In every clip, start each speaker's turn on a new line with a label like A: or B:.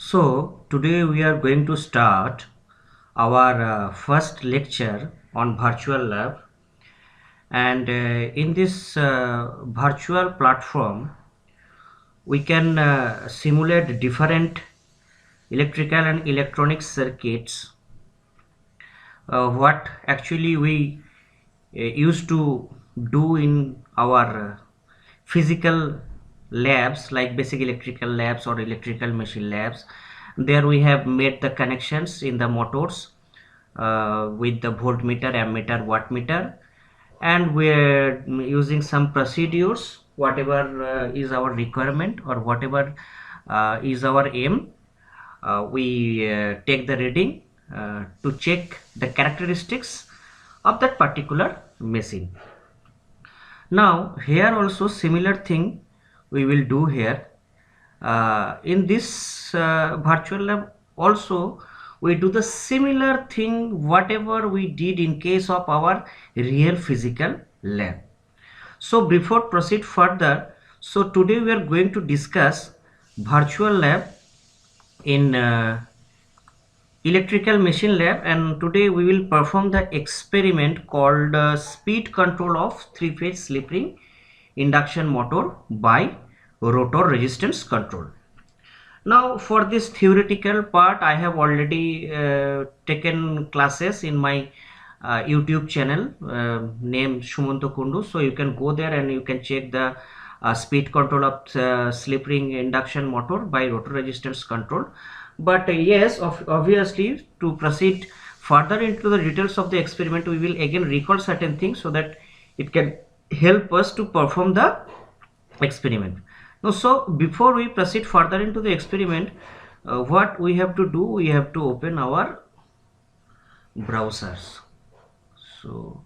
A: So today we are going to start our first lecture on virtual lab, and in this virtual platform we can simulate different electrical and electronic circuits. What actually we used to do in our physical labs like basic electrical labs or electrical machine labs. There we have made the connections in the motors with the voltmeter, ammeter, wattmeter, and we're using some procedures whatever is our requirement or whatever is our aim. We take the reading to check the characteristics of that particular machine. Now here also similar thing we will do here. In this virtual lab also we do the similar thing whatever we did in case of our real physical lab. So before proceed further, so today we are going to discuss virtual lab in electrical machine lab, and today we will perform the experiment called speed control of three-phase slip ring induction motor by rotor resistance control. Now for this theoretical part I have already taken classes in my YouTube channel named Shumanto Kundu, so you can go there and you can check the speed control of slip ring induction motor by rotor resistance control. But yes, obviously to proceed further into the details of the experiment we will again recall certain things so that it can help us to perform the experiment. Now so before we proceed further into the experiment, what we have to do, we have to open our browsers. So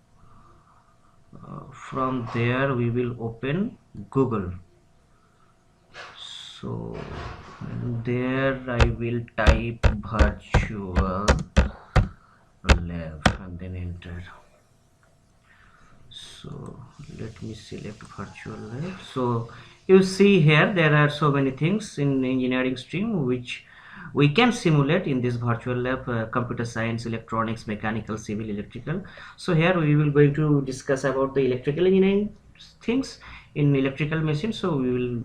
A: from there we will open Google. So there I will type virtual lab and then enter. So let me select virtual lab. So you see here there are so many things in engineering stream which we can simulate in this virtual lab: computer science, electronics, mechanical, civil, electrical. So here we will going to discuss about the electrical engineering things in electrical machine. So we will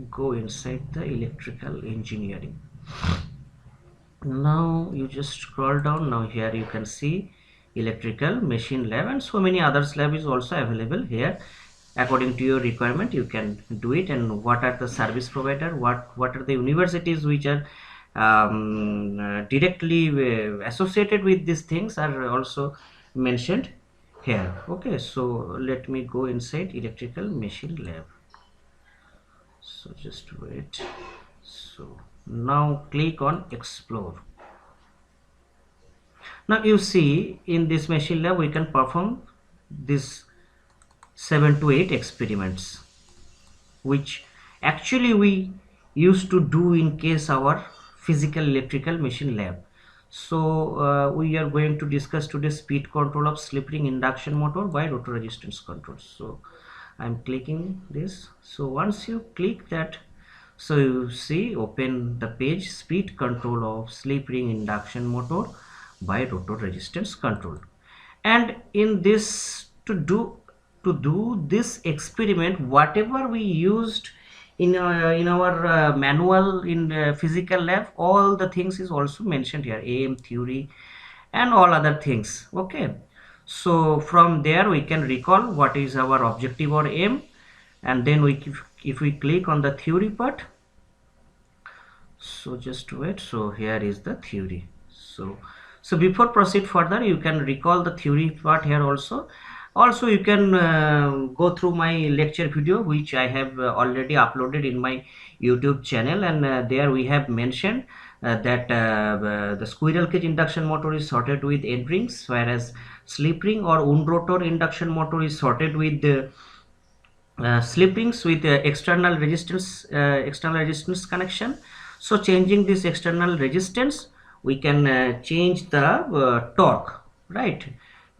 A: go inside the electrical engineering. Now you just scroll down. Now here you can see electrical machine lab, and so many others lab is also available here. According to your requirement you can do it. And what are the service provider, what are the universities which are directly associated with these things are also mentioned here. Okay, so let me go inside electrical machine lab. So just wait. So now click on explore. Now you see in this machine lab we can perform this 7 to 8 experiments which actually we used to do in case our physical electrical machine lab. So we are going to discuss today speed control of slip ring induction motor by rotor resistance control. So I'm clicking this. So once you click that, so you see open the page speed control of slip ring induction motor by rotor resistance control. And in this to do this experiment, whatever we used in our manual in physical lab, all the things is also mentioned here, AM theory and all other things. Okay, so from there we can recall what is our objective or aim, and then if we click on the theory part, so just wait. So here is the theory. So before proceed further you can recall the theory part here also. Also you can go through my lecture video which I have already uploaded in my YouTube channel, and there we have mentioned that the squirrel cage induction motor is sorted with end rings, whereas slip ring or wound rotor induction motor is sorted with the slip rings with external resistance connection. So changing this external resistance we can change the torque, right?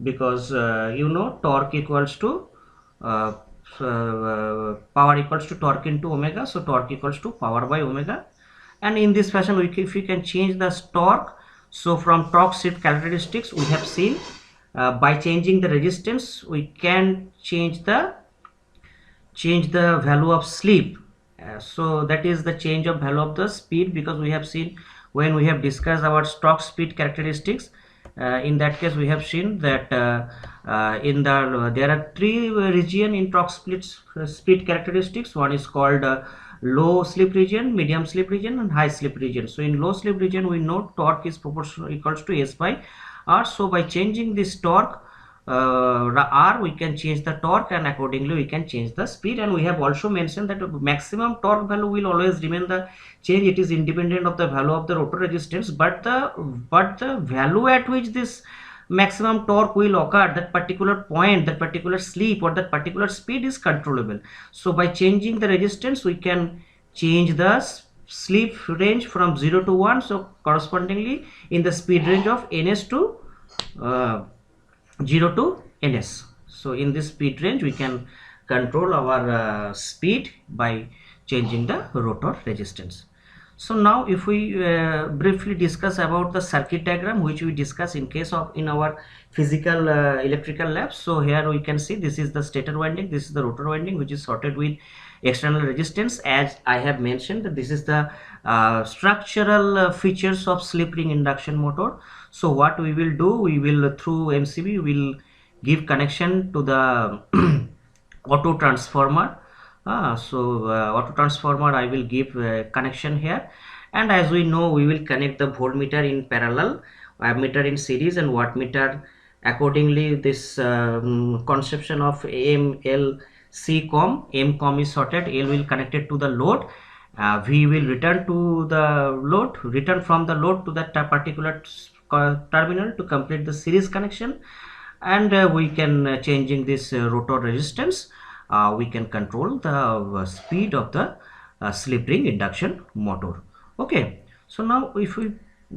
A: Because torque equals to power equals to torque into omega. So torque equals to power by omega, And in this fashion, if we can change the torque, so from torque shift characteristics we have seen, by changing the resistance we can change the value of slip. So that is the change of value of the speed, because we have seen when we have discussed our torque speed characteristics, in that case we have seen that there are three region in torque speed characteristics. One is called low slip region, medium slip region, and high slip region. So in low slip region we know torque is proportional equals to S by R. So by changing this torque R, we can change the torque, and accordingly we can change the speed. And we have also mentioned that maximum torque value will always remain the change. It is independent of the value of the rotor resistance, but the value at which this maximum torque will occur, that particular point, that particular slip, or that particular speed is controllable. So by changing the resistance we can change the slip range from 0 to 1, so correspondingly in the speed range of ns to 0 to ns. So in this speed range we can control our speed by changing the rotor resistance. So now if we briefly discuss about the circuit diagram which we discuss in case of in our physical electrical labs. So here we can see this is the stator winding, this is the rotor winding, which is sorted with external resistance. As I have mentioned, that this is the structural features of slip ring induction motor. So what we will do, we will through MCB we will give connection to the auto transformer. Auto transformer I will give connection here, and as we know we will connect the voltmeter in parallel, ammeter in series, and wattmeter accordingly. This conception of AM, L, C com, M com is sorted, L will connected to the load, V will return to the load, return from the load to that particular terminal to complete the series connection. And we can changing this rotor resistance, we can control the speed of the slip ring induction motor. Okay, so now if we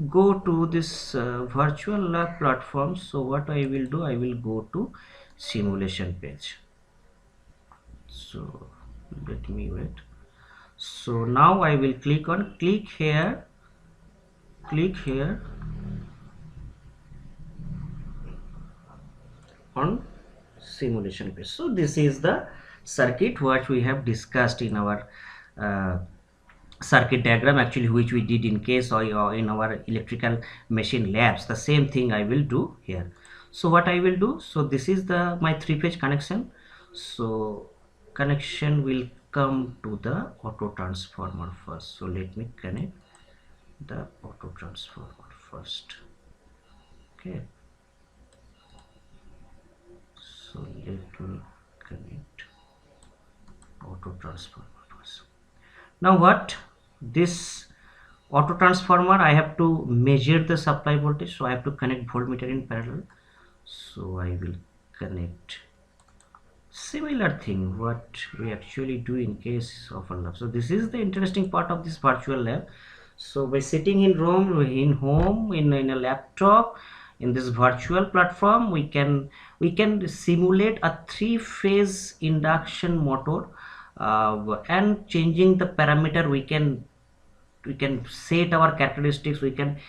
A: go to this virtual lab platform, so what I will do, I will go to simulation page. So let me wait. So now I will click here, on simulation page. So this is the circuit what we have discussed in our circuit diagram, actually, which we did in case or in our electrical machine labs. The same thing I will do here. So what I will do, so this is the my 3-phase connection. So connection will come to the auto transformer first. So let me connect the auto transformer first. Okay, so let me connect auto transformer first. Now what, this auto transformer I have to measure the supply voltage, so I have to connect voltmeter in parallel. So I will connect similar thing what we actually do in case of a lab. So this is the interesting part of this virtual lab. So by sitting in room, in home, in a laptop, in this virtual platform, we can simulate a 3-phase induction motor, and changing the parameter we can set our characteristics, we can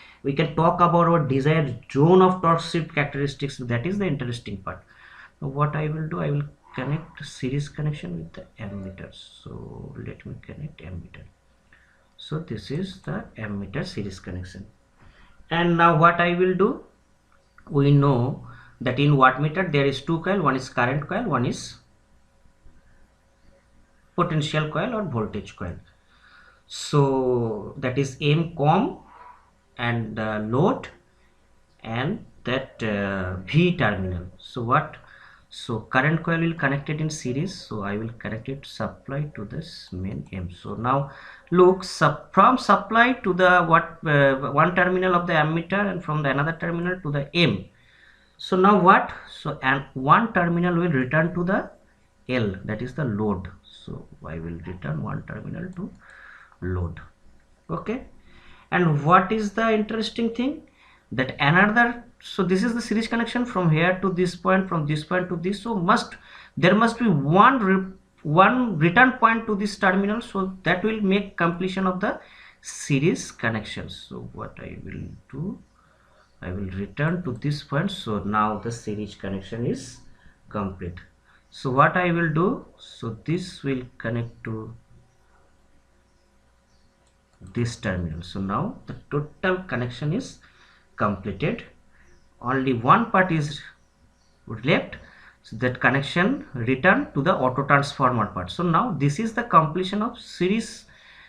A: talk about our desired zone of torque shift characteristics. That is the interesting part. Now what I will do, I will connect series connection with the ammeter. So let me connect ammeter. So this is the ammeter series connection. And now what I will do, we know that in wattmeter there is 2 coil, one is current coil, one is potential coil or voltage coil. So that is M com and load and that V terminal. So what, so current coil will connect it in series, so I will connect it supply to this main M. So now look, from supply to the one terminal of the ammeter and from the another terminal to the M. So now what, so and one terminal will return to the L, that is the load. So I will return one terminal to load. Okay, and what is the interesting thing, that another, so this is the series connection from here to this point, from this point to this. So there must be one return point to this terminal, so that will make completion of the series connection. So what I will do, I will return to this point. So now the series connection is complete. So what I will do, so this will connect to this terminal. So now the total connection is completed. Only one part is left, so that connection return to the auto transformer part. So now this is the completion of series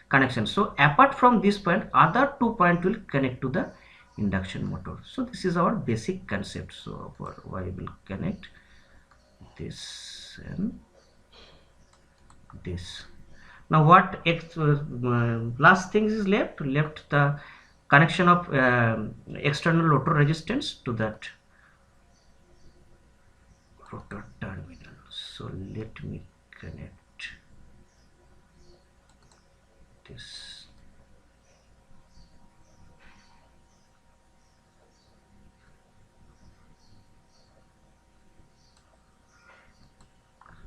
A: connection. So apart from this point, other two point will connect to the induction motor. So this is our basic concept. So I will connect this and this. Now what last thing is left the connection of external rotor resistance to that rotor terminal. So let me connect this.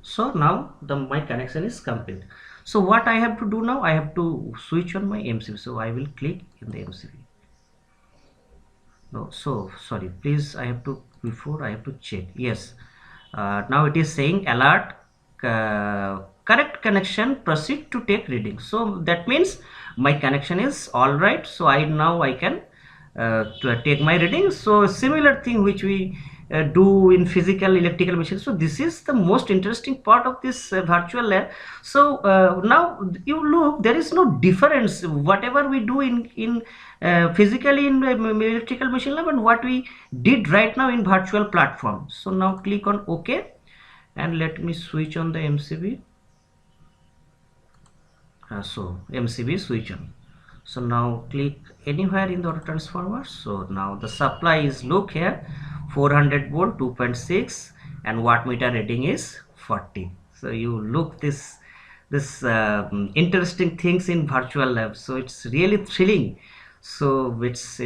A: So now my connection is complete. So what I have to do now, I have to switch on my MCB. So I will click in the MCB. No, so sorry, please, I have to, before I have to check. Yes, now it is saying alert, correct connection, proceed to take reading. So that means my connection is all right. So I can to take my reading. So similar thing which we do in physical electrical machines. So this is the most interesting part of this virtual lab. So now you look, there is no difference whatever we do in physically in electrical machine lab and what we did right now in virtual platform. So now click on OK and let me switch on the MCB. So MCB switch on. So now click anywhere in the auto transformer. So now the supply is, look here, 400 volt 2.6 and wattmeter reading is 40. So you look this interesting things in virtual lab. So it's really thrilling. So it's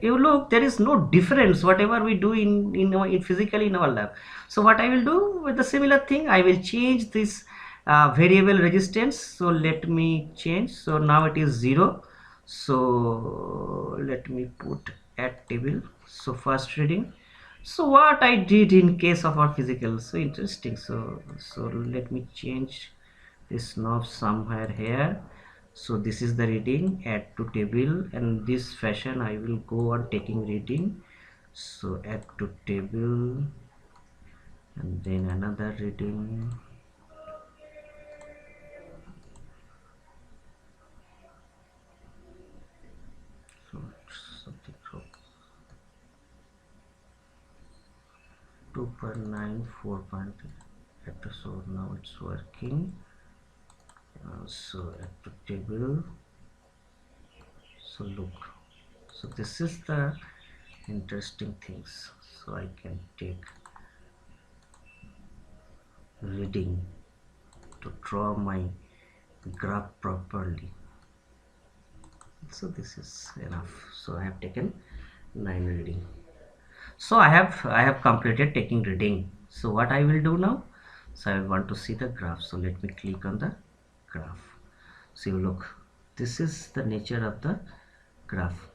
A: you look, there is no difference whatever we do in physically in our lab. So what I will do with the similar thing, I will change this variable resistance. So let me change. So now it is 0. So let me put at table. So first reading. So what I did in case of our physical, so interesting. So let me change this knob somewhere here. So this is the reading, add to table, and this fashion I will go on taking reading. So add to table and then another reading. So something wrong. 2.9 4.8. So now it's working. So at the table. So look, so this is the interesting things. So I can take reading to draw my graph properly. So this is enough. So I have taken 9 reading. So I have completed taking reading. So what I will do now, so I want to see the graph. So let me click on the graph. So you look, this is the nature of the graph,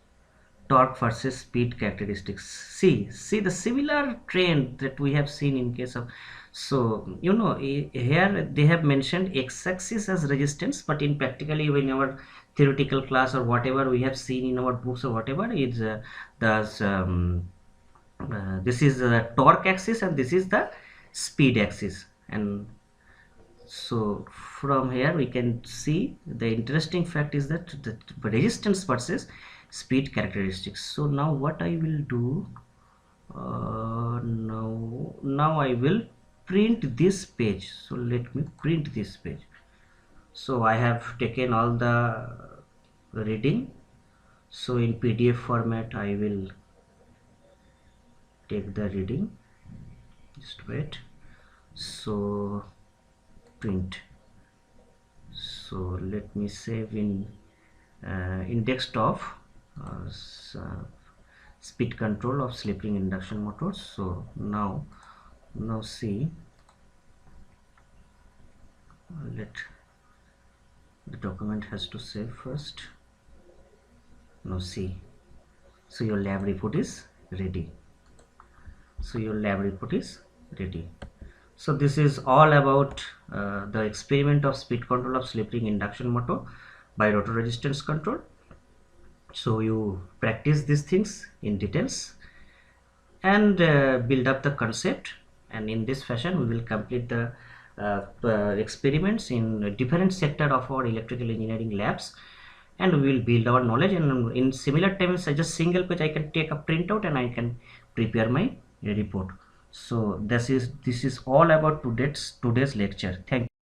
A: torque versus speed characteristics. See the similar trend that we have seen in case of, so you know, here they have mentioned x-axis as resistance, but in practically in our theoretical class or whatever we have seen in our books or whatever is this is the torque axis and this is the speed axis. And so from here we can see the interesting fact is that the resistance versus speed characteristics. So now what I will do, now I will print this page. So let me print this page. So I have taken all the reading. So in PDF format I will take the reading, just wait. So print. So let me save in desktop speed control of slip ring induction motors. So now see, let the document has to save first. Now see, so your lab report is ready. So your lab report is ready. So this is all about the experiment of speed control of slip ring induction motor by rotor resistance control. So you practice these things in details and build up the concept, and in this fashion we will complete the experiments in different sector of our electrical engineering labs, and we will build our knowledge, and in similar times just single page I can take a printout and I can prepare my report. So this is all about today's lecture. Thank you.